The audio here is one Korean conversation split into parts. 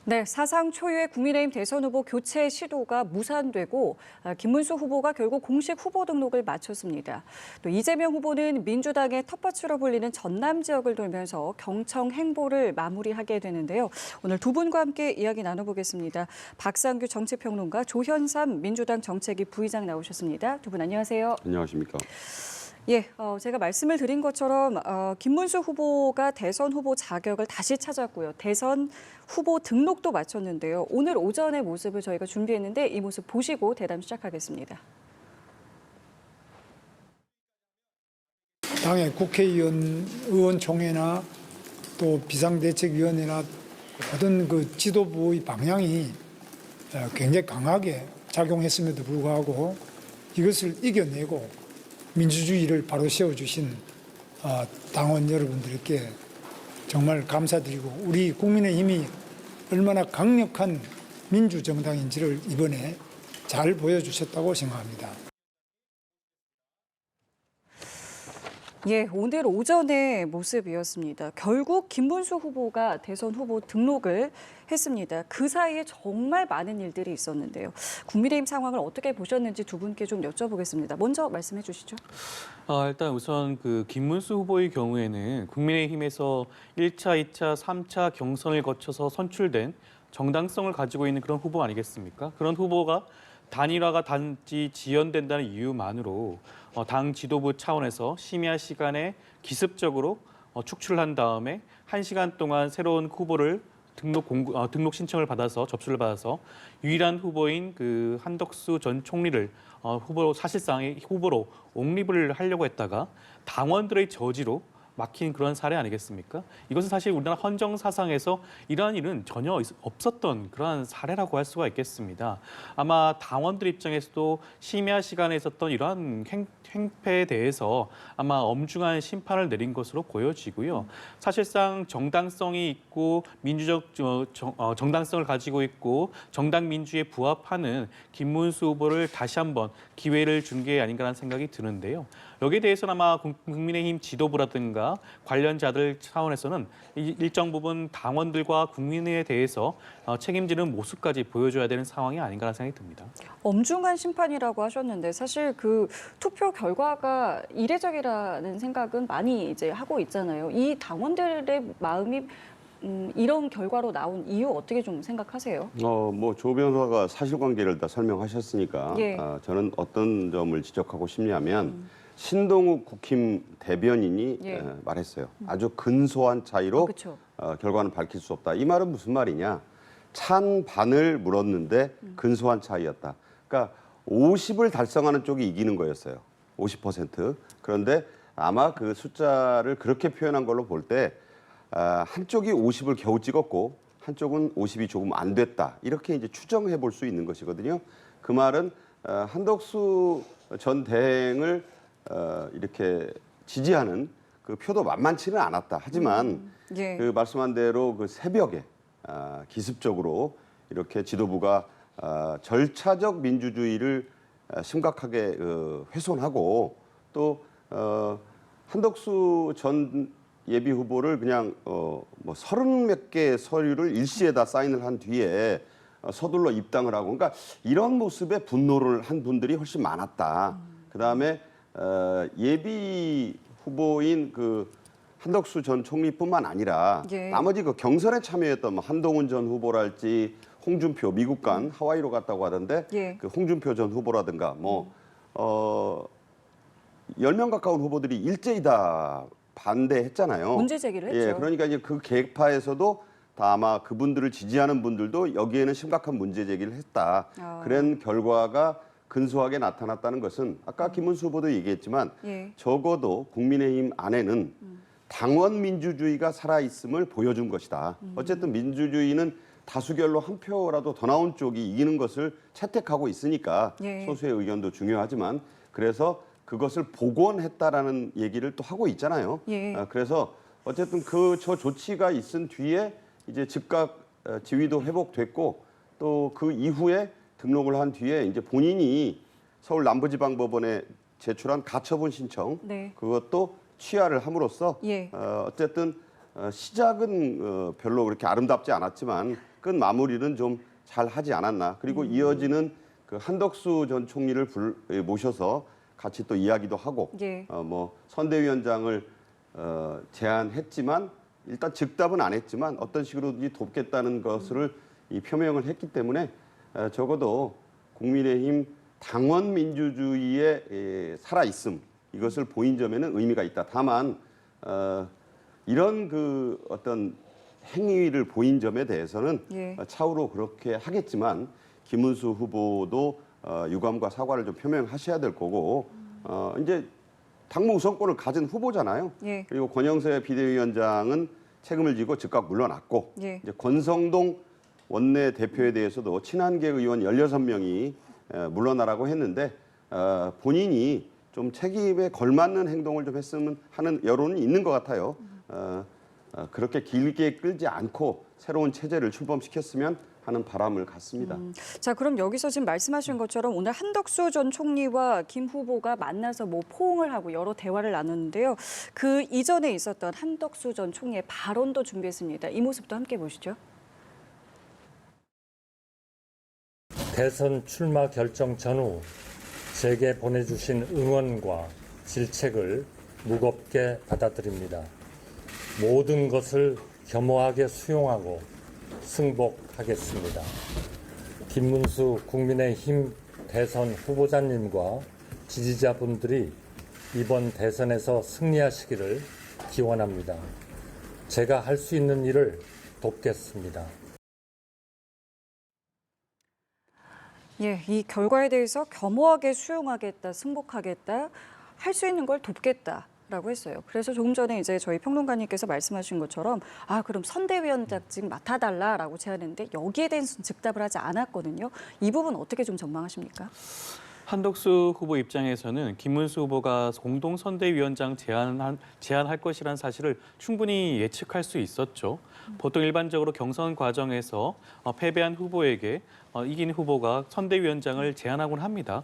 네, 사상 초유의 국민의힘 대선 후보 교체 시도가 무산되고 김문수 후보가 결국 공식 후보 등록을 마쳤습니다. 또 이재명 후보는 민주당의 텃밭으로 불리는 전남 지역을 돌면서 경청 행보를 마무리하게 되는데요. 오늘 두 분과 함께 이야기 나눠보겠습니다. 박상규 정치평론가, 조현삼 민주당 정책위 부의장 나오셨습니다. 두 분 안녕하세요. 안녕하십니까. 예, 제가 말씀을 드린 것처럼 김문수 후보가 대선 후보 자격을 다시 찾았고요. 대선 후보 등록도 마쳤는데요. 오늘 오전의 모습을 저희가 준비했는데 이 모습 보시고 대담 시작하겠습니다. 당의 의원총회나 또 비상대책위원회나 모든 그 지도부의 방향이 굉장히 강하게 작용했음에도 불구하고 이것을 이겨내고 민주주의를 바로 세워주신 당원 여러분들께 정말 감사드리고 우리 국민의힘이 얼마나 강력한 민주정당인지를 이번에 잘 보여주셨다고 생각합니다. 예, 오늘 오전의 모습이었습니다. 결국 김문수 후보가 대선 후보 등록을 했습니다. 그 사이에 정말 많은 일들이 있었는데요. 국민의힘 상황을 어떻게 보셨는지 두 분께 좀 여쭤보겠습니다. 먼저 말씀해 주시죠. 일단 우선 그 김문수 후보의 경우에는 국민의힘에서 1차, 2차, 3차 경선을 거쳐서 선출된 정당성을 가지고 있는 그런 후보 아니겠습니까? 그런 후보가 단일화가 단지 지연된다는 이유만으로 당 지도부 차원에서 심야 시간에 기습적으로 축출한 다음에 1시간 동안 새로운 후보를 등록 신청을 받아서 접수를 받아서 유일한 후보인 그 한덕수 전 총리를 사실상 후보로 옹립을 하려고 했다가 당원들의 저지로 막힌 그런 사례 아니겠습니까? 이것은 사실 우리나라 헌정 사상에서 이러한 일은 전혀 없었던 그러한 사례라고 할 수가 있겠습니다. 아마 당원들 입장에서도 심야 시간에 있었던 이러한 행패에 대해서 아마 엄중한 심판을 내린 것으로 보여지고요. 사실상 정당성이 있고 민주적 정당성을 가지고 있고 정당 민주에 부합하는 김문수 후보를 다시 한번 기회를 준 게 아닌가라는 생각이 드는데요. 여기에 대해서는 아마 국민의힘 지도부라든가 관련자들 차원에서는 일정 부분 당원들과 국민에 대해서 책임지는 모습까지 보여줘야 되는 상황이 아닌가라는 생각이 듭니다. 엄중한 심판이라고 하셨는데 사실 그 투표 결과가 이례적이라는 생각은 많이 이제 하고 있잖아요. 이 당원들의 마음이 이런 결과로 나온 이유 어떻게 좀 생각하세요? 조 변호사가 사실관계를 다 설명하셨으니까 예. 저는 어떤 점을 지적하고 싶냐면 신동욱 국힘 대변인이 예. 말했어요. 아주 근소한 차이로 그렇죠. 결과는 밝힐 수 없다. 이 말은 무슨 말이냐? 찬반을 물었는데 근소한 차이였다. 그러니까 50을 달성하는 쪽이 이기는 거였어요. 50%. 그런데 아마 그 숫자를 그렇게 표현한 걸로 볼 때 한쪽이 50을 겨우 찍었고 한쪽은 50이 조금 안 됐다. 이렇게 이제 추정해 볼 수 있는 것이거든요. 그 말은 한덕수 전 대행을 이렇게 지지하는 그 표도 만만치는 않았다. 하지만 예. 그 말씀한 대로 그 새벽에 기습적으로 이렇게 지도부가 절차적 민주주의를 심각하게 훼손하고 또 한덕수 전 예비 후보를 그냥 뭐 30몇 개 서류를 일시에다 사인을 한 뒤에 서둘러 입당을 하고 그러니까 이런 모습에 분노를 한 분들이 훨씬 많았다. 그다음에 예비 후보인 그 한덕수 전 총리뿐만 아니라 예. 나머지 그 경선에 참여했던 뭐 한동훈 전 후보랄지 홍준표 미국 간 하와이로 갔다고 하던데 예. 그 홍준표 전 후보라든가 뭐 10명 가까운 후보들이 일제히 다 반대했잖아요. 문제 제기를 했죠. 예, 그러니까 이제 그 계파에서도 다 아마 그분들을 지지하는 분들도 여기에는 심각한 문제 제기를 했다. 그런 결과가 근소하게 나타났다는 것은 아까 김문수 후보도 얘기했지만 예. 적어도 국민의힘 안에는 당원 민주주의가 살아있음을 보여준 것이다. 어쨌든 민주주의는 다수결로 한 표라도 더 나온 쪽이 이기는 것을 채택하고 있으니까 예. 소수의 의견도 중요하지만 그래서 그것을 복원했다라는 얘기를 또 하고 있잖아요. 예. 그래서 어쨌든 저 조치가 있은 뒤에 이제 즉각 지위도 회복됐고 또 그 이후에 등록을 한 뒤에 이제 본인이 서울 남부지방법원에 제출한 가처분 신청 네. 그것도 취하를 함으로써 예. 어쨌든 시작은 별로 그렇게 아름답지 않았지만 끝 마무리는 좀 잘 하지 않았나. 그리고 이어지는 그 한덕수 전 총리를 모셔서 같이 또 이야기도 하고 예. 뭐 선대위원장을 제안했지만 일단 즉답은 안 했지만 어떤 식으로든지 돕겠다는 것을 이 표명을 했기 때문에 적어도 국민의힘 당원 민주주의의 살아있음 이것을 보인 점에는 의미가 있다. 다만 이런 그 어떤 행위를 보인 점에 대해서는 예. 차후로 그렇게 하겠지만 김문수 후보도 유감과 사과를 좀 표명하셔야 될 거고 이제 당무 우선권을 가진 후보잖아요. 예. 그리고 권영세 비대위원장은 책임을 지고 즉각 물러났고 예. 이제 권성동 원내 대표에 대해서도 친한계 의원 16명이 물러나라고 했는데 본인이 좀 책임에 걸맞는 행동을 좀 했으면 하는 여론이 있는 것 같아요. 그렇게 길게 끌지 않고 새로운 체제를 출범시켰으면 하는 바람을 갖습니다. 자, 그럼 여기서 지금 말씀하신 것처럼 오늘 한덕수 전 총리와 김 후보가 만나서 뭐 포옹을 하고 여러 대화를 나눴는데요. 그 이전에 있었던 한덕수 전 총리의 발언도 준비했습니다. 이 모습도 함께 보시죠. 대선 출마 결정 전후 제게 보내주신 응원과 질책을 무겁게 받아들입니다. 모든 것을 겸허하게 수용하고 승복하겠습니다. 김문수 국민의힘 대선 후보자님과 지지자분들이 이번 대선에서 승리하시기를 기원합니다. 제가 할 수 있는 일을 돕겠습니다. 예, 이 결과에 대해서 겸허하게 수용하겠다, 승복하겠다, 할 수 있는 걸 돕겠다라고 했어요. 그래서 조금 전에 이제 저희 평론가님께서 말씀하신 것처럼 그럼 선대위원장직 맡아달라라고 제안했는데 여기에 대해서는 즉답을 하지 않았거든요. 이 부분 어떻게 좀 전망하십니까? 한덕수 후보 입장에서는 김문수 후보가 공동선대위원장 제안할 것이라는 사실을 충분히 예측할 수 있었죠. 보통 일반적으로 경선 과정에서 패배한 후보에게 이긴 후보가 선대위원장을 제안하곤 합니다.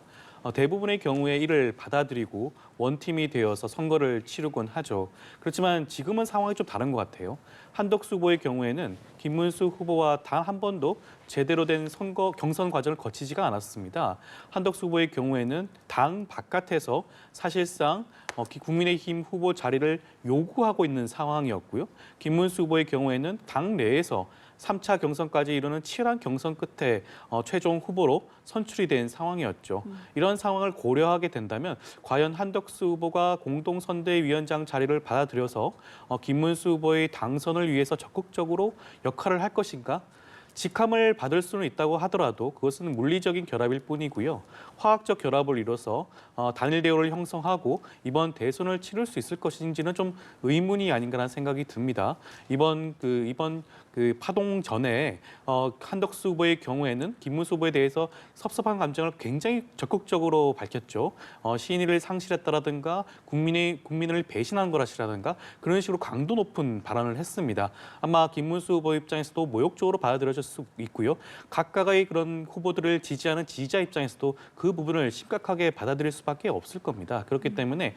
대부분의 경우에 이를 받아들이고 원팀이 되어서 선거를 치르곤 하죠. 그렇지만 지금은 상황이 좀 다른 것 같아요. 한덕수 후보의 경우에는 김문수 후보와 단 한 번도 제대로 된 경선 과정을 거치지가 않았습니다. 한덕수 후보의 경우에는 당 바깥에서 사실상 국민의힘 후보 자리를 요구하고 있는 상황이었고요. 김문수 후보의 경우에는 당 내에서 3차 경선까지 이르는 치열한 경선 끝에 최종 후보로 선출이 된 상황이었죠. 이런 상황을 고려하게 된다면 과연 한덕수 후보가 공동선대위원장 자리를 받아들여서 김문수 후보의 당선을 위해서 적극적으로 역할을 할 것인가? 직함을 받을 수는 있다고 하더라도 그것은 물리적인 결합일 뿐이고요. 화학적 결합을 이뤄서 단일 대우를 형성하고 이번 대선을 치를 수 있을 것인지는 좀 의문이 아닌가라는 생각이 듭니다. 이번 파동 전에 한덕수 후보의 경우에는 김문수 후보에 대해서 섭섭한 감정을 굉장히 적극적으로 밝혔죠. 신의를 상실했다라든가 국민을 배신한 거라시라든가 그런 식으로 강도 높은 발언을 했습니다. 아마 김문수 후보 입장에서도 모욕적으로 받아들여질 수 있고요. 각각의 그런 후보들을 지지하는 지지자 입장에서도 그 부분을 심각하게 받아들일 수밖에 없을 겁니다. 그렇기 때문에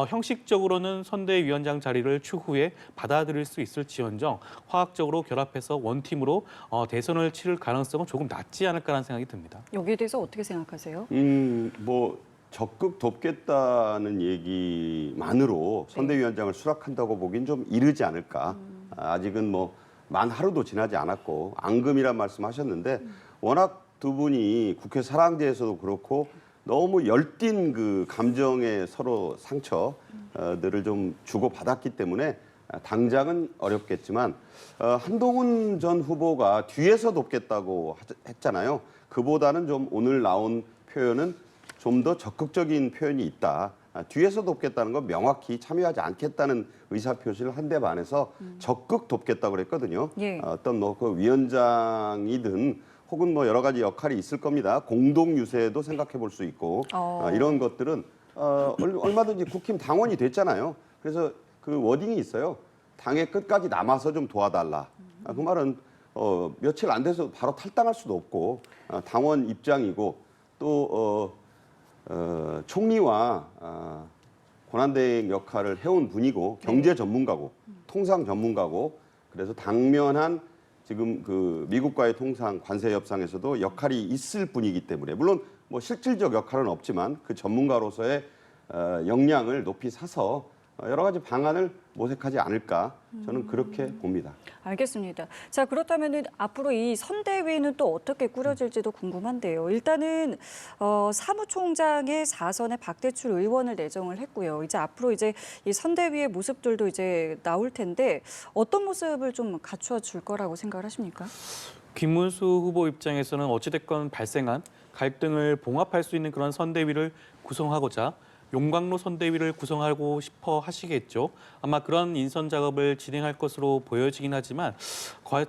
형식적으로는 선대위원장 자리를 추후에 받아들일 수 있을지언정 화학적으로 결합해서 원팀으로 대선을 치를 가능성은 조금 낮지 않을까라는 생각이 듭니다. 여기에 대해서 어떻게 생각하세요? 뭐 적극 돕겠다는 얘기만으로 선대위원장을 수락한다고 보긴 좀 이르지 않을까. 아직은 뭐 만 하루도 지나지 않았고 앙금이란 말씀하셨는데 워낙 두 분이 국회 사랑제에서도 그렇고 너무 열띤 그 감정의 서로 상처들을 좀 주고받았기 때문에 당장은 어렵겠지만 한동훈 전 후보가 뒤에서 돕겠다고 했잖아요. 그보다는 좀 오늘 나온 표현은 좀 더 적극적인 표현이 있다. 뒤에서 돕겠다는 건 명확히 참여하지 않겠다는 의사표시를 한 데 반해서 적극 돕겠다고 그랬거든요. 예. 어떤 뭐 그 위원장이든 혹은 뭐 여러 가지 역할이 있을 겁니다. 공동 유세도 생각해 볼 수 있고 이런 것들은 얼마든지 국힘 당원이 됐잖아요. 그래서 그 워딩이 있어요. 당의 끝까지 남아서 좀 도와달라. 그 말은 며칠 안 돼서 바로 탈당할 수도 없고 당원 입장이고 또 총리와 권한대행 역할을 해온 분이고 경제 전문가고 통상 전문가고 그래서 당면한 지금 그 미국과의 통상 관세 협상에서도 역할이 있을 분이기 때문에 물론 뭐 실질적 역할은 없지만 그 전문가로서의 역량을 높이 사서 여러 가지 방안을 모색하지 않을까 저는 그렇게 봅니다. 알겠습니다. 자, 그렇다면 앞으로 이 선대위는 또 어떻게 꾸려질지도 궁금한데요. 일단은 사무총장의 4선에 박대출 의원을 내정을 했고요. 이제 앞으로 이제 이 선대위의 모습들도 이제 나올 텐데 어떤 모습을 좀 갖추어 줄 거라고 생각을 하십니까? 김문수 후보 입장에서는 어찌됐건 발생한 갈등을 봉합할 수 있는 그런 선대위를 구성하고자 용광로 선대위를 구성하고 싶어 하시겠죠. 아마 그런 인선 작업을 진행할 것으로 보여지긴 하지만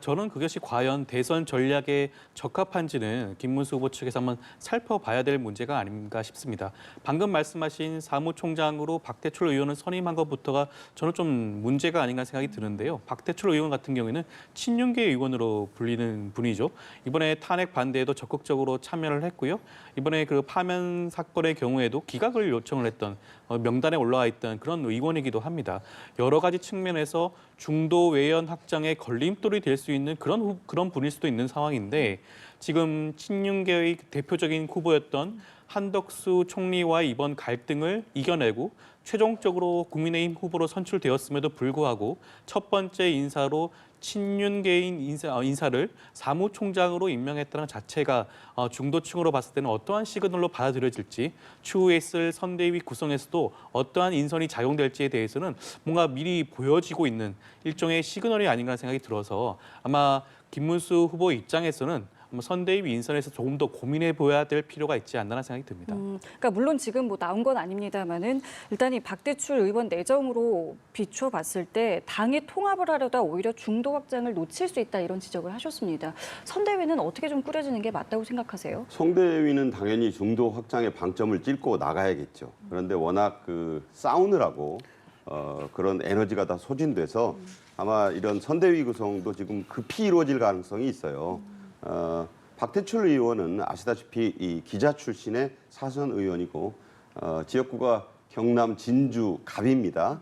저는 그것이 과연 대선 전략에 적합한지는 김문수 후보 측에서 한번 살펴봐야 될 문제가 아닌가 싶습니다. 방금 말씀하신 사무총장으로 박대출 의원을 선임한 것부터가 저는 좀 문제가 아닌가 생각이 드는데요. 박대출 의원 같은 경우에는 친윤계 의원으로 불리는 분이죠. 이번에 탄핵 반대에도 적극적으로 참여를 했고요. 이번에 그 파면 사건의 경우에도 기각을 요청을 했던 명단에 올라와 있던 그런 의원이기도 합니다. 여러 가지 측면에서 중도 외연 확장의 걸림돌이 될 수 있는 그런 분일 수도 있는 상황인데 지금 친윤계의 대표적인 후보였던 한덕수 총리와의 이번 갈등을 이겨내고 최종적으로 국민의힘 후보로 선출되었음에도 불구하고 첫 번째 인사로 친윤계인 인사를 사무총장으로 임명했다는 자체가 중도층으로 봤을 때는 어떠한 시그널로 받아들여질지 추후에 있을 선대위 구성에서도 어떠한 인선이 작용될지에 대해서는 뭔가 미리 보여지고 있는 일종의 시그널이 아닌가 생각이 들어서 아마 김문수 후보 입장에서는 선대위 인선에서 조금 더 고민해 보아야 될 필요가 있지 않나 생각이 듭니다. 그러니까 물론 지금 뭐 나온 건 아닙니다만은 일단 이 박대출 의원 내정으로 비춰봤을 때 당이 통합을 하려다 오히려 중도 확장을 놓칠 수 있다 이런 지적을 하셨습니다. 선대위는 어떻게 좀 꾸려지는 게 맞다고 생각하세요? 선대위는 당연히 중도 확장의 방점을 찍고 나가야겠죠. 그런데 워낙 그 싸우느라고 그런 에너지가 다 소진돼서 아마 이런 선대위 구성도 지금 급히 이루어질 가능성이 있어요. 박대출 의원은 아시다시피 이 기자 출신의 사선 의원이고 지역구가 경남 진주 갑입니다.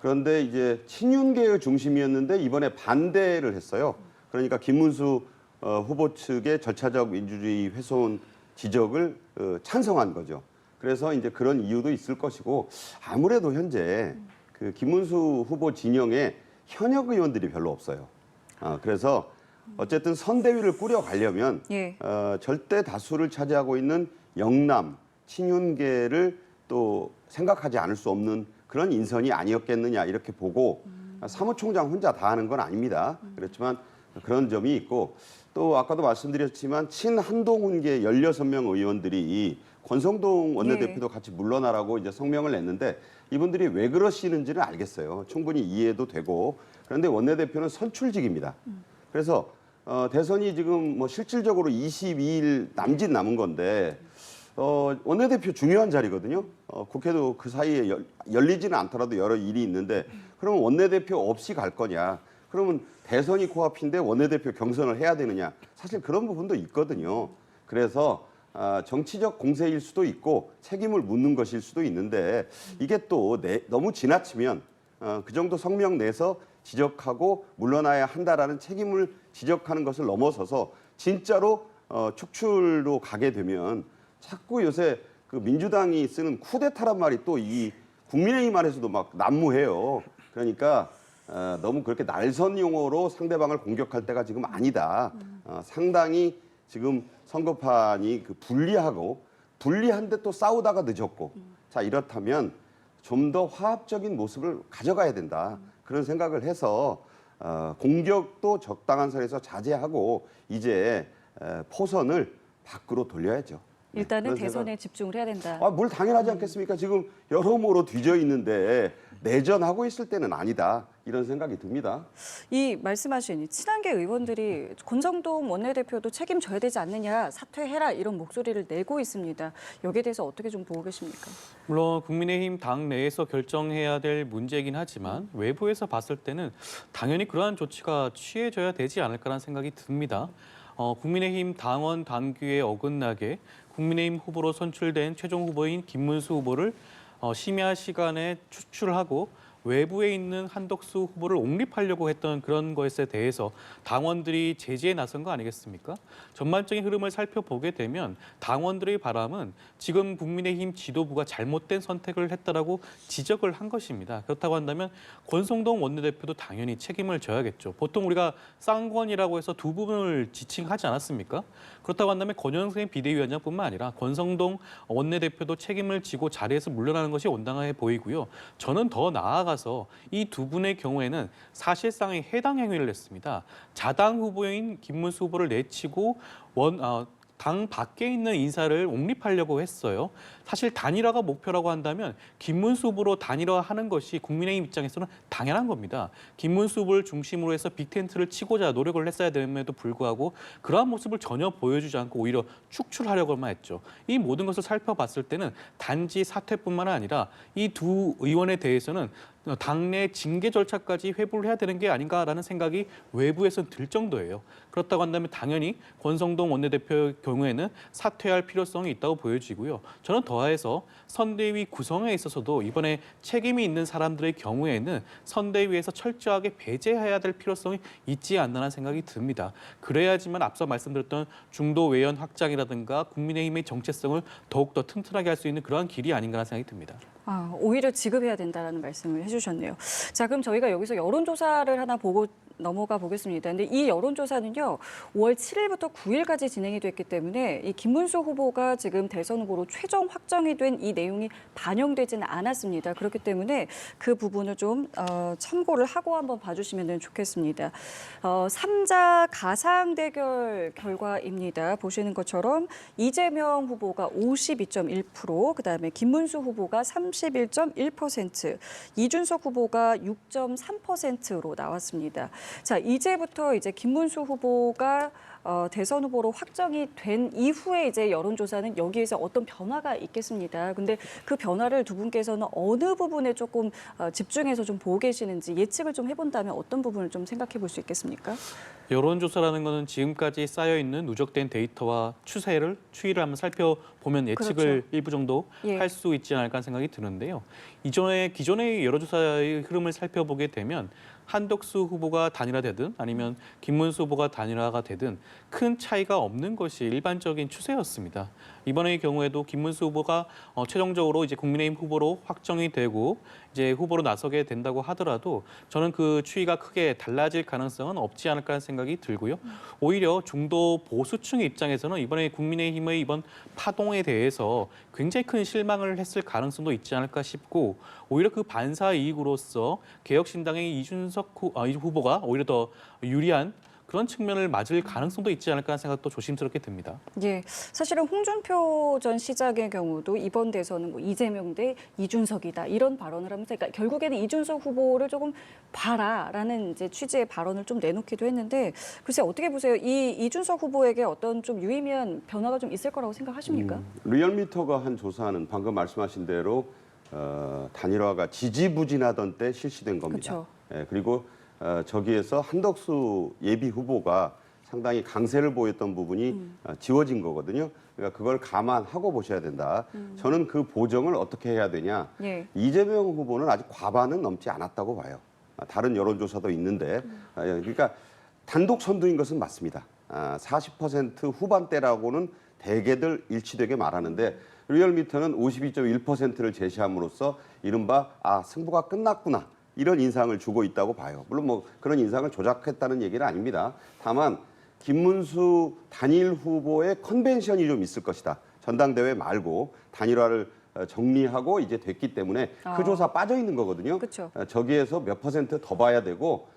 그런데 이제 친윤계의 중심이었는데 이번에 반대를 했어요. 그러니까 김문수 후보 측의 절차적 민주주의 훼손 지적을 찬성한 거죠. 그래서 이제 그런 이유도 있을 것이고 아무래도 현재 그 김문수 후보 진영에 현역 의원들이 별로 없어요. 그래서 어쨌든 선대위를 꾸려가려면 예. 절대 다수를 차지하고 있는 영남 친윤계를 또 생각하지 않을 수 없는 그런 인선이 아니었겠느냐 이렇게 보고 사무총장 혼자 다 하는 건 아닙니다. 그렇지만 그런 점이 있고 또 아까도 말씀드렸지만 친한동훈계 16명 의원들이 권성동 원내대표도 같이 물러나라고 이제 성명을 냈는데 이분들이 왜 그러시는지는 알겠어요. 충분히 이해도 되고 그런데 원내대표는 선출직입니다. 그래서 대선이 지금 뭐 실질적으로 22일 남짓 남은 건데 원내대표 중요한 자리거든요. 국회도 그 사이에 열리지는 않더라도 여러 일이 있는데 그러면 원내대표 없이 갈 거냐? 그러면 대선이 코앞인데 원내대표 경선을 해야 되느냐? 사실 그런 부분도 있거든요. 그래서 정치적 공세일 수도 있고 책임을 묻는 것일 수도 있는데 이게 또 너무 지나치면 그 정도 성명 내서 지적하고 물러나야 한다라는 책임을 지적하는 것을 넘어서서 진짜로 축출로 가게 되면 자꾸 요새 그 민주당이 쓰는 쿠데타란 말이 또 이 국민의힘 안에서도 막 난무해요. 그러니까 너무 그렇게 날선 용어로 상대방을 공격할 때가 지금 아니다. 상당히 지금 선거판이 그 불리한데 또 싸우다가 늦었고 자 이렇다면 좀 더 화합적인 모습을 가져가야 된다. 그런 생각을 해서 공격도 적당한 선에서 자제하고 이제 포선을 밖으로 돌려야죠. 일단은 그런 대선에 생각. 집중을 해야 된다. 뭘 당연하지 않겠습니까? 지금 여러모로 뒤져 있는데 내전하고 있을 때는 아니다. 이런 생각이 듭니다. 이 말씀하신 이 친한계 의원들이 권성동 원내대표도 책임져야 되지 않느냐, 사퇴해라 이런 목소리를 내고 있습니다. 여기에 대해서 어떻게 좀 보고 계십니까? 물론 국민의힘 당 내에서 결정해야 될 문제이긴 하지만 외부에서 봤을 때는 당연히 그러한 조치가 취해져야 되지 않을까라는 생각이 듭니다. 국민의힘 당원 당규에 어긋나게 국민의힘 후보로 선출된 최종 후보인 김문수 후보를 심야 시간에 추출하고 외부에 있는 한덕수 후보를 옹립하려고 했던 그런 것에 대해서 당원들이 제지에 나선 거 아니겠습니까? 전반적인 흐름을 살펴보게 되면 당원들의 바람은 지금 국민의힘 지도부가 잘못된 선택을 했다라고 지적을 한 것입니다. 그렇다고 한다면 권성동 원내대표도 당연히 책임을 져야겠죠. 보통 우리가 쌍권이라고 해서 두 부분을 지칭하지 않았습니까? 그렇다고 한다면 권영세 비대위원장뿐만 아니라 권성동 원내대표도 책임을 지고 자리에서 물러나는 것이 온당해 보이고요. 저는 더 나아가서 이 두 분의 경우에는 사실상의 해당 행위를 했습니다. 자당 후보인 김문수 후보를 내치고 당 밖에 있는 인사를 옹립하려고 했어요. 사실 단일화가 목표라고 한다면 김문수 후보로 단일화하는 것이 국민의힘 입장에서는 당연한 겁니다. 김문수 후보를 중심으로 해서 빅텐트를 치고자 노력을 했어야 됨에도 불구하고 그러한 모습을 전혀 보여주지 않고 오히려 축출하려고만 했죠. 이 모든 것을 살펴봤을 때는 단지 사퇴뿐만 아니라 이 두 의원에 대해서는 당내 징계 절차까지 회부를 해야 되는 게 아닌가라는 생각이 외부에서는 들 정도예요. 그렇다고 한다면 당연히 권성동 원내대표의 경우에는 사퇴할 필요성이 있다고 보여지고요. 저는 더해서 선대위 구성에 있어서도 이번에 책임이 있는 사람들의 경우에는 선대위에서 철저하게 배제해야 될 필요성이 있지 않나라는 생각이 듭니다. 그래야지만 앞서 말씀드렸던 중도 외연 확장이라든가 국민의힘의 정체성을 더욱더 튼튼하게 할 수 있는 그러한 길이 아닌가라는 생각이 듭니다. 오히려 지급해야 된다는 말씀을 해주셨네요. 자, 그럼 저희가 여기서 여론조사를 하나 보고 넘어가 보겠습니다. 근데 이 여론조사는요, 5월 7일부터 9일까지 진행이 됐기 때문에 이 김문수 후보가 지금 대선 후보로 최종 확정이 된 이 내용이 반영되지는 않았습니다. 그렇기 때문에 그 부분을 좀 참고를 하고 한번 봐주시면 좋겠습니다. 3자 가상 대결 결과입니다. 보시는 것처럼 이재명 후보가 52.1%, 그다음에 김문수 후보가 31.1%, 이준석 후보가 6.3%로 나왔습니다. 자, 이제부터 이제 김문수 후보가 대선 후보로 확정이 된 이후에 이제 여론조사는 여기에서 어떤 변화가 있겠습니다. 근데 그 변화를 두 분께서는 어느 부분에 조금 집중해서 좀 보고 계시는지 예측을 좀 해본다면 어떤 부분을 좀 생각해 볼 수 있겠습니까? 여론조사라는 것은 지금까지 쌓여있는 누적된 데이터와 추이를 한번 살펴보면 예측을 그렇죠. 일부 정도 예. 할 수 있지 않을까 하는 생각이 드는데요. 기존의 여론조사의 흐름을 살펴보게 되면 한덕수 후보가 단일화되든 아니면 김문수 후보가 단일화가 되든 큰 차이가 없는 것이 일반적인 추세였습니다. 이번의 경우에도 김문수 후보가 최종적으로 이제 국민의힘 후보로 확정이 되고 이제 후보로 나서게 된다고 하더라도 저는 그 추이가 크게 달라질 가능성은 없지 않을까 하는 생각이 들고요. 오히려 중도 보수층의 입장에서는 이번에 국민의힘의 이번 파동에 대해서 굉장히 큰 실망을 했을 가능성도 있지 않을까 싶고 오히려 그 반사 이익으로서 개혁신당의 이준석 후보가 오히려 더 유리한 그런 측면을 맞을 가능성도 있지 않을까 하는 생각도 조심스럽게 듭니다. 예, 사실은 홍준표 전 시장의 경우도 이번 대선은 뭐 이재명 대 이준석이다 이런 발언을 하면서 그러니까 결국에는 이준석 후보를 조금 봐라라는 이제 취지의 발언을 좀 내놓기도 했는데 글쎄 어떻게 보세요? 이 이준석 후보에게 어떤 좀 유의미한 변화가 좀 있을 거라고 생각하십니까? 리얼미터가 한 조사는 방금 말씀하신 대로 단일화가 지지부진하던 때 실시된 겁니다. 그렇죠. 예, 그리고 저기에서 한덕수 예비 후보가 상당히 강세를 보였던 부분이 지워진 거거든요. 그러니까 그걸 감안하고 보셔야 된다. 저는 그 보정을 어떻게 해야 되냐. 예. 이재명 후보는 아직 과반은 넘지 않았다고 봐요. 다른 여론조사도 있는데. 그러니까 단독 선두인 것은 맞습니다. 40% 후반대라고는 대개들 일치되게 말하는데 리얼미터는 52.1%를 제시함으로써 이른바 승부가 끝났구나. 이런 인상을 주고 있다고 봐요. 물론 뭐 그런 인상을 조작했다는 얘기는 아닙니다. 다만 김문수 단일 후보의 컨벤션이 좀 있을 것이다. 전당대회 말고 단일화를 정리하고 이제 됐기 때문에 그 조사 빠져 있는 거거든요. 그쵸. 저기에서 몇 퍼센트 더 봐야 되고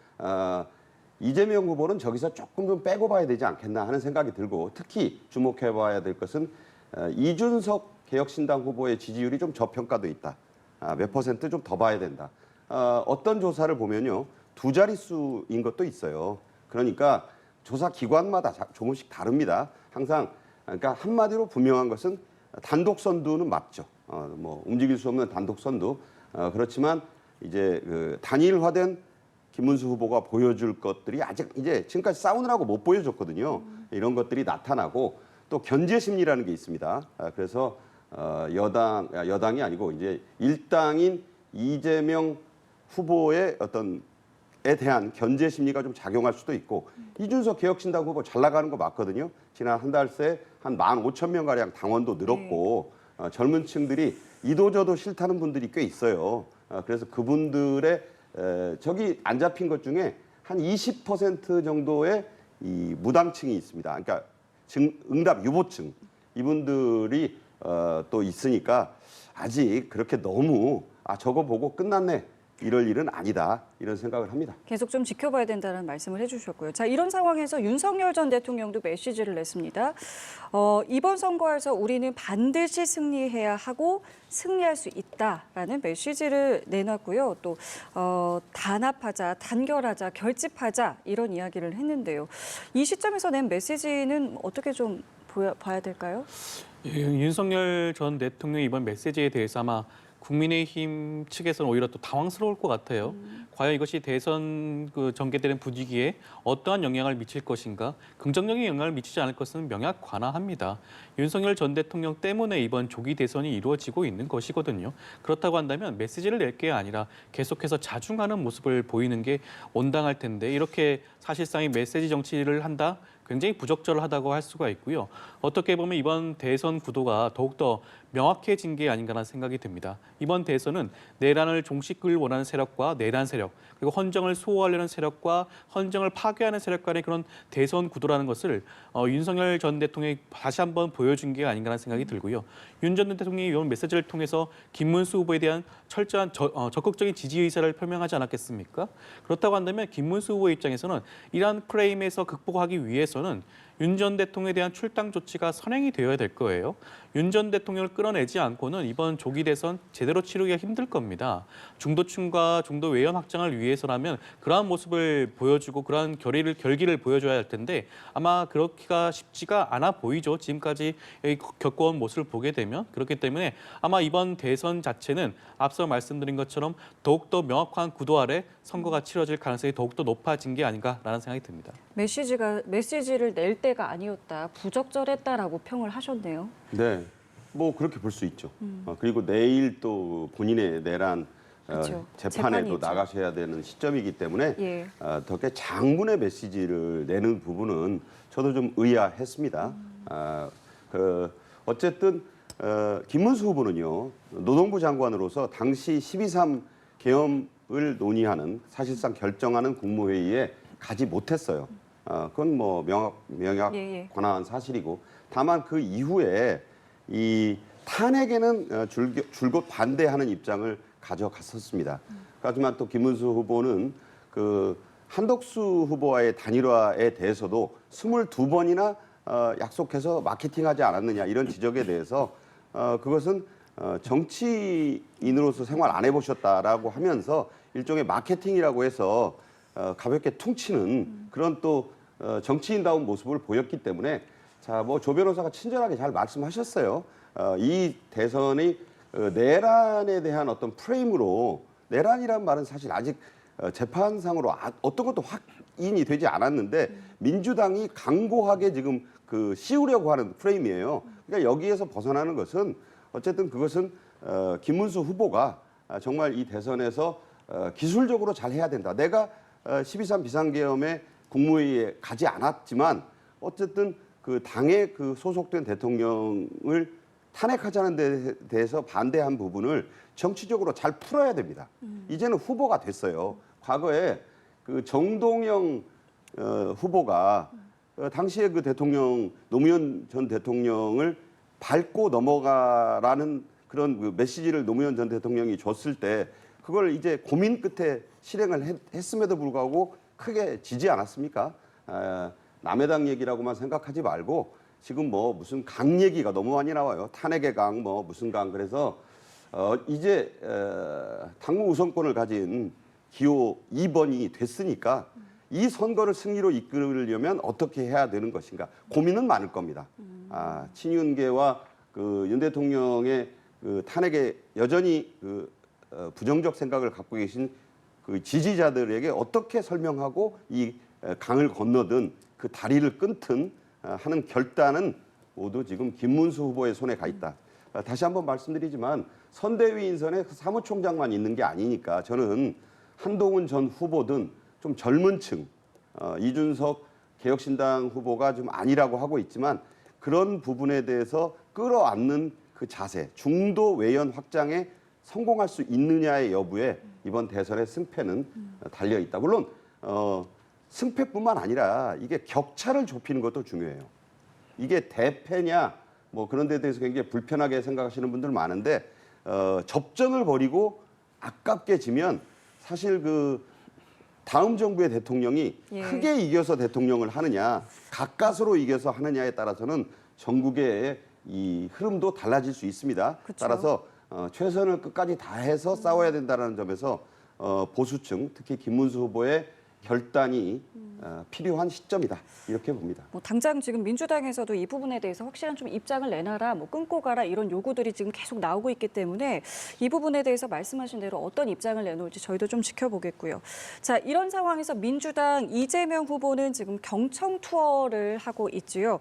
이재명 후보는 저기서 조금 좀 빼고 봐야 되지 않겠나 하는 생각이 들고 특히 주목해 봐야 될 것은 이준석 개혁신당 후보의 지지율이 좀 저평가돼 있다. 몇 퍼센트 좀 더 봐야 된다. 어떤 조사를 보면요. 두 자릿수인 것도 있어요. 그러니까 조사 기관마다 조금씩 다릅니다. 항상 그러니까 한마디로 분명한 것은 단독 선두는 맞죠. 뭐 움직일 수 없는 단독 선두. 그렇지만 이제 그 단일화된 김문수 후보가 보여줄 것들이 아직 이제 지금까지 싸우느라고 못 보여줬거든요. 이런 것들이 나타나고 또 견제 심리라는 게 있습니다. 그래서 여당이 아니고 이제 일당인 이재명 후보의 에 대한 견제 심리가 좀 작용할 수도 있고 이준석 개혁신당 후보 잘 나가는 거 맞거든요. 지난 한 달 새 한 15,000명 가량 당원도 늘었고 젊은 층들이 이도저도 싫다는 분들이 꽤 있어요. 그래서 그분들의 저기 안 잡힌 것 중에 한 20% 정도의 이 무당층이 있습니다. 그러니까 응답 유보층 이분들이 또 있으니까 아직 그렇게 너무 저거 보고 끝났네. 이럴 일은 아니다 이런 생각을 합니다. 계속 좀 지켜봐야 된다는 말씀을 해주셨고요. 자, 이런 상황에서 윤석열 전 대통령도 메시지를 냈습니다. 이번 선거에서 우리는 반드시 승리해야 하고 승리할 수 있다라는 메시지를 내놨고요. 또 단합하자, 단결하자, 결집하자 이런 이야기를 했는데요. 이 시점에서 낸 메시지는 어떻게 좀 봐야 될까요? 윤석열 전 대통령 이번 메시지에 대해서 아마 국민의힘 측에서는 오히려 또 당황스러울 것 같아요. 과연 이것이 대선 전개되는 분위기에 어떠한 영향을 미칠 것인가? 긍정적인 영향을 미치지 않을 것은 명확관화합니다. 윤석열 전 대통령 때문에 이번 조기 대선이 이루어지고 있는 것이거든요. 그렇다고 한다면 메시지를 낼 게 아니라 계속해서 자중하는 모습을 보이는 게 온당할 텐데 이렇게 사실상의 메시지 정치를 한다? 굉장히 부적절하다고 할 수가 있고요. 어떻게 보면 이번 대선 구도가 더욱더 명확해진 게 아닌가라는 생각이 듭니다. 이번 대선은 내란을 종식을 원하는 세력과 내란 세력, 그리고 헌정을 수호하려는 세력과 헌정을 파괴하는 세력 간의 그런 대선 구도라는 것을 윤석열 전 대통령이 다시 한번 보여준 게 아닌가라는 생각이 들고요. 윤 전 대통령이 이번 메시지를 통해서 김문수 후보에 대한 철저한 적극적인 지지 의사를 표명하지 않았겠습니까? 그렇다고 한다면 김문수 후보의 입장에서는 이러한 프레임에서 극복하기 위해서는 윤 전 대통령에 대한 출당 조치가 선행이 되어야 될 거예요. 윤 전 대통령을 끌어내지 않고는 이번 조기 대선 제대로 치르기가 힘들 겁니다. 중도층과 중도 외연 확장을 위해서라면 그러한 모습을 보여주고 그러한 결기를 보여줘야 할 텐데 아마 그렇기가 쉽지가 않아 보이죠. 지금까지 겪어온 모습을 보게 되면 그렇기 때문에 아마 이번 대선 자체는 앞서 말씀드린 것처럼 더욱더 명확한 구도 아래 선거가 치러질 가능성이 더욱더 높아진 게 아닌가라는 생각이 듭니다. 메시지를 낼 때가 아니었다, 부적절했다라고 평을 하셨네요. 네, 뭐 그렇게 볼 수 있죠. 그리고 내일 또 본인의 내란 그렇죠. 재판에도 재판이죠. 나가셔야 되는 시점이기 때문에 예. 덕에 장문의 메시지를 내는 부분은 저도 좀 의아했습니다. 어쨌든 김문수 후보는요 노동부 장관으로서 당시 12.3 계엄을 논의하는 사실상 결정하는 국무회의에 가지 못했어요. 그건 뭐 명확관화한 사실이고 다만 그 이후에 이 탄핵에는 줄곧 반대하는 입장을 가져갔었습니다. 하지만 또 김문수 후보는 그 한덕수 후보와의 단일화에 대해서도 22번이나 약속해서 마케팅하지 않았느냐 이런 지적에 대해서 그것은 정치인으로서 생활 안 해보셨다라고 하면서 일종의 마케팅이라고 해서 가볍게 퉁치는 그런 또 정치인다운 모습을 보였기 때문에 자, 뭐 조 변호사가 친절하게 잘 말씀하셨어요. 이 대선이 내란에 대한 어떤 프레임으로 내란이란 말은 사실 아직 재판상으로 어떤 것도 확인이 되지 않았는데 민주당이 강고하게 지금 씌우려고 하는 프레임이에요. 그러니까 여기에서 벗어나는 것은 어쨌든 그것은 김문수 후보가 정말 이 대선에서 기술적으로 잘 해야 된다. 내가 12.3 비상계엄에 국무회의에 가지 않았지만 어쨌든 그 당에 소속된 대통령을 탄핵하자는 데 대해서 반대한 부분을 정치적으로 잘 풀어야 됩니다. 이제는 후보가 됐어요. 과거에 그 정동영 후보가 당시에 그 대통령 노무현 전 대통령을 밟고 넘어가라는 그런 그 메시지를 노무현 전 대통령이 줬을 때 그걸 이제 고민 끝에 실행을 했음에도 불구하고 크게 지지 않았습니까? 남의 당 얘기라고만 생각하지 말고 지금 뭐 무슨 강 얘기가 너무 많이 나와요. 탄핵의 강, 뭐 무슨 강. 그래서 이제 당무 우선권을 가진 기호 2번이 됐으니까 이 선거를 승리로 이끌으려면 어떻게 해야 되는 것인가 고민은 많을 겁니다. 친윤계와 윤 대통령의 탄핵에 여전히 부정적 생각을 갖고 계신 지지자들에게 어떻게 설명하고 이 강을 건너든 그 다리를 끊든 하는 결단은 모두 지금 김문수 후보의 손에 가 있다. 다시 한번 말씀드리지만 선대위 인선에 사무총장만 있는 게 아니니까 저는 한동훈 전 후보든 좀 젊은 층, 이준석 개혁신당 후보가 좀 아니라고 하고 있지만 그런 부분에 대해서 끌어안는 그 자세, 중도 외연 확장에 성공할 수 있느냐의 여부에 이번 대선의 승패는 달려 있다. 물론 승패뿐만 아니라 이게 격차를 좁히는 것도 중요해요. 이게 대패냐 뭐 그런 데 대해서 굉장히 불편하게 생각하시는 분들 많은데 접전을 벌이고 아깝게 지면 사실 그 다음 정부의 대통령이 예. 크게 이겨서 대통령을 하느냐 가까스로 이겨서 하느냐에 따라서는 전국의 이 흐름도 달라질 수 있습니다. 그쵸. 따라서 최선을 끝까지 다해서 싸워야 된다는 점에서 보수층 특히 김문수 후보의 결단이 필요한 시점이다 이렇게 봅니다. 뭐 당장 지금 민주당에서도 이 부분에 대해서 확실한 좀 입장을 내놔라, 뭐 끊고 가라 이런 요구들이 지금 계속 나오고 있기 때문에 이 부분에 대해서 말씀하신 대로 어떤 입장을 내놓을지 저희도 좀 지켜보겠고요. 자, 이런 상황에서 민주당 이재명 후보는 지금 경청 투어를 하고 있지요.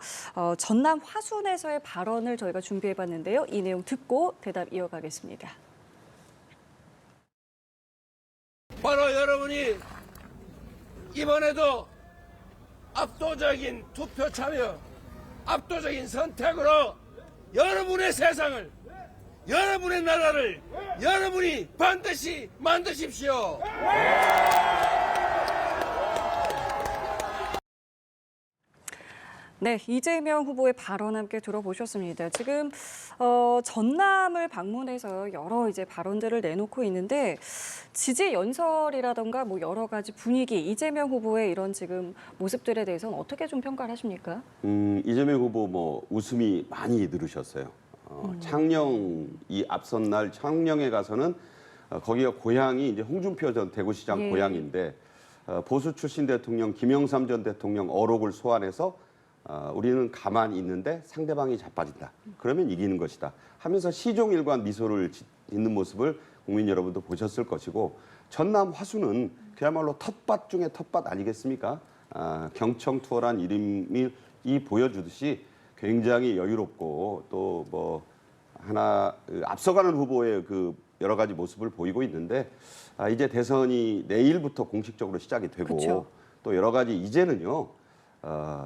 전남 화순에서의 발언을 저희가 준비해봤는데요. 이 내용 듣고 대답 이어가겠습니다. 바로 여러분이 이번에도 압도적인 투표 참여, 압도적인 선택으로 여러분의 세상을, 여러분의 나라를 여러분이 반드시 만드십시오. 네, 이재명 후보의 발언 함께 들어보셨습니다. 지금 전남을 방문해서 여러 이제 발언들을 내놓고 있는데 지지 연설이라던가 뭐 여러 가지 분위기, 이재명 후보의 이런 지금 모습들에 대해서는 어떻게 좀 평가를 하십니까? 이재명 후보 뭐 웃음이 많이 늘으셨어요. 창녕 이 앞선 날 창녕에 가서는 거기가 고향이 이제 홍준표 전 대구시장 예. 고향인데 보수 출신 대통령 김영삼 전 대통령 어록을 소환해서 우리는 가만히 있는데 상대방이 자빠진다. 그러면 이기는 것이다. 하면서 시종일관 미소를 짓는 모습을 국민 여러분도 보셨을 것이고 전남 화순은 그야말로 텃밭 중에 텃밭 아니겠습니까? 경청 투어란 이름이 보여주듯이 굉장히 여유롭고 또 뭐 하나 앞서가는 후보의 그 여러 가지 모습을 보이고 있는데 이제 대선이 내일부터 공식적으로 시작이 되고 그쵸. 또 여러 가지 이제는요.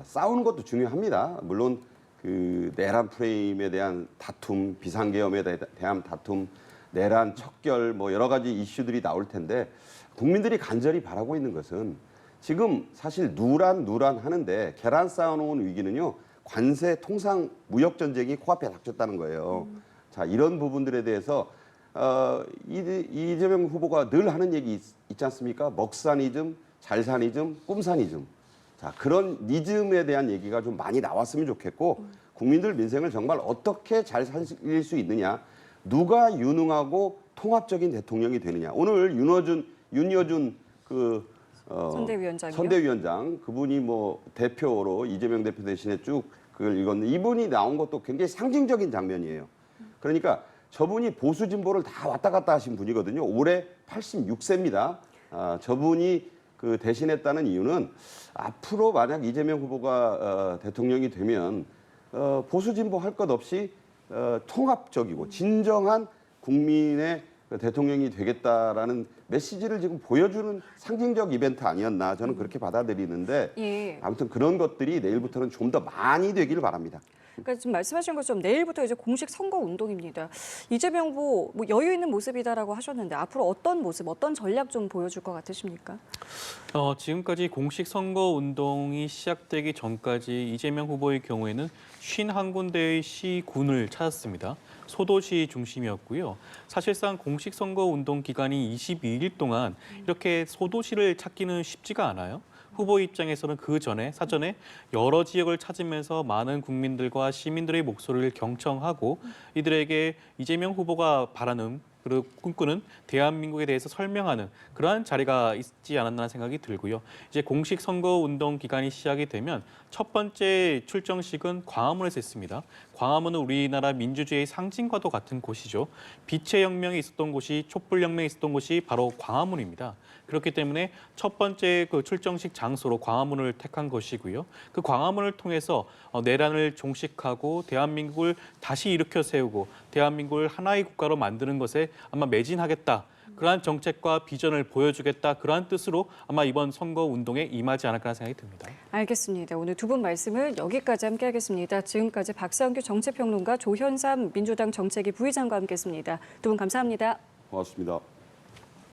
싸우는 것도 중요합니다. 물론 그 내란 프레임에 대한 다툼, 비상계엄에 대한 다툼, 내란 척결 뭐 여러 가지 이슈들이 나올 텐데 국민들이 간절히 바라고 있는 것은 지금 사실 누란 하는데 계란 쌓아놓은 위기는요 관세 통상 무역 전쟁이 코앞에 닥쳤다는 거예요. 자 이런 부분들에 대해서 이재명 후보가 늘 하는 얘기 있지 않습니까? 먹사니즘, 잘사니즘, 꿈사니즘. 자, 그런 니즘에 대한 얘기가 좀 많이 나왔으면 좋겠고 국민들 민생을 정말 어떻게 잘 살릴 수 있느냐, 누가 유능하고 통합적인 대통령이 되느냐. 오늘 윤여준 그 선대위원장이요? 선대위원장 그분이 뭐 대표로 이재명 대표 대신에 쭉 그걸 읽었는데 이분이 나온 것도 굉장히 상징적인 장면이에요. 그러니까 저분이 보수 진보를 다 왔다 갔다 하신 분이거든요. 올해 86세입니다. 저분이 그 대신했다는 이유는 앞으로 만약 이재명 후보가 대통령이 되면 보수 진보 할 것 없이 통합적이고 진정한 국민의 대통령이 되겠다라는 메시지를 지금 보여주는 상징적 이벤트 아니었나 저는 그렇게 받아들이는데 예. 아무튼 그런 것들이 내일부터는 좀 더 많이 되기를 바랍니다. 그러니까 지금 말씀하신 것처럼 내일부터 이제 공식 선거 운동입니다. 이재명 후보 뭐 여유 있는 모습이다라고 하셨는데 앞으로 어떤 모습, 어떤 전략 좀 보여줄 것 같으십니까? 지금까지 공식 선거 운동이 시작되기 전까지 이재명 후보의 경우에는 51군데의 시군을 찾았습니다. 소도시 중심이었고요. 사실상 공식 선거 운동 기간이 22일 동안 이렇게 소도시를 찾기는 쉽지가 않아요. 후보 입장에서는 그 전에 사전에 여러 지역을 찾으면서 많은 국민들과 시민들의 목소리를 경청하고 이들에게 이재명 후보가 바라는 그리고 꿈꾸는 대한민국에 대해서 설명하는 그러한 자리가 있지 않았나 생각이 들고요. 이제 공식 선거 운동 기간이 시작이 되면 첫 번째 출정식은 광화문에서 있습니다. 광화문은 우리나라 민주주의의 상징과도 같은 곳이죠. 빛의 혁명이 있었던 곳이 촛불혁명이 있었던 곳이 바로 광화문입니다. 그렇기 때문에 첫 번째 그 출정식 장소로 광화문을 택한 것이고요. 그 광화문을 통해서 내란을 종식하고 대한민국을 다시 일으켜 세우고 대한민국을 하나의 국가로 만드는 것에 아마 매진하겠다. 그러한 정책과 비전을 보여주겠다 그러한 뜻으로 아마 이번 선거 운동에 임하지 않을까 생각이 듭니다. 알겠습니다. 오늘 두 분 말씀을 여기까지 함께하겠습니다. 지금까지 박상규 정치평론가, 조현삼 민주당 정책위 부의장과 함께했습니다. 두 분 감사합니다. 고맙습니다.